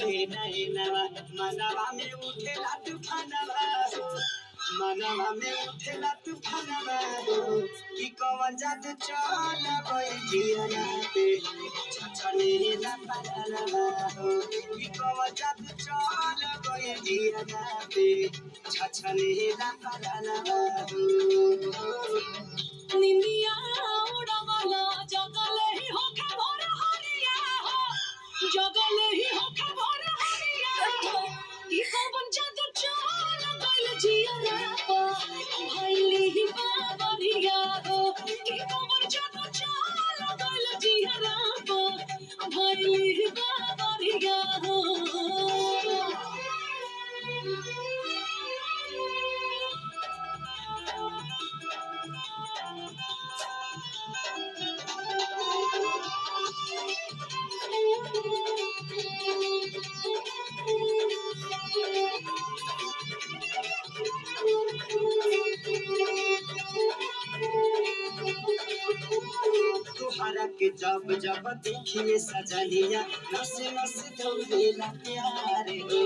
नैनवा मनवा में उठेला तूफानवा हो मनवा में उठेला तूफानवा हो कि कौन जादू चल गइल जियरा पे छछनेला परानवा हो कि कौन जादू चल गइल जियरा पे छछनेला परानवा हो निंदिया उड़ावला जगले ही होखे भोर हरिया हो जगले ही होखे भोर हरिया हो कि कौन जादू चल गइल जियरा पा भइली ही बाबरिया हो कि कौन जादू चल गइल जियरा पा भइली ही बाबरिया हो तुहरा के जब जब देखिए सजनिया नस नस दौड़ेला प्यार हो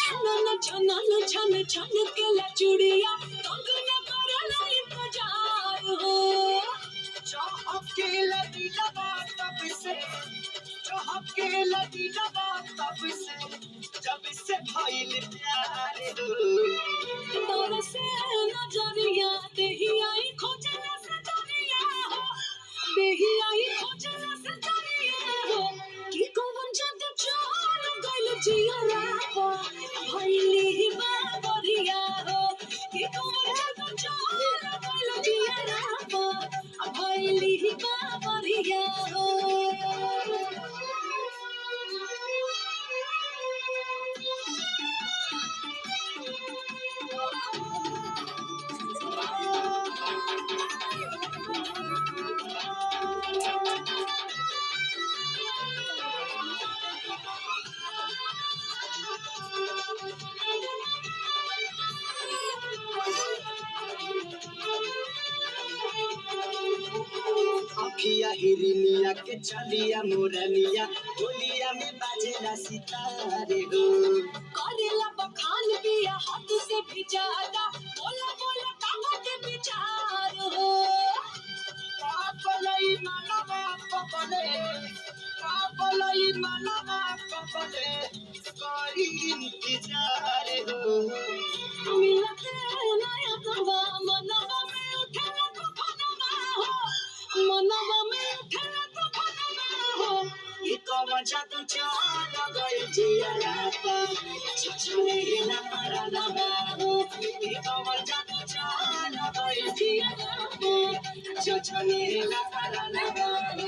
छन छन के ला चूड़िया कंगना करला इंतजार हो चहके लगी लगा तब से चहके लगी लगा तब से जब से भइल प्यार हो तोर से नजरिया देही आई खोजला से दरिया हो देही आई खोजला से दरिया हो कि कौन जादू चल गइल जियरा पा भइली ही बाबरिया हो कि कौन जादू चल गइल जियरा पा भइली ही बाबरिया हो अखिया हिरनिया के चलिया मोरनिया होलिया में बाजेला सितारे हो करेला बखान पिया हाथ से भिजादा बोला बोला कागज विचार हो कापलई मनवा कपले करी इंतजार हो मिलते नया तवा मनवा में उठेला तूफानवा हो मनवा में उठेला तूफानवा हो ये कौन जादू चल गइल जियरा पे छछनेला परानवा हो ये कौन जादू चल गइल जियरा पे छछनेला परानवा हो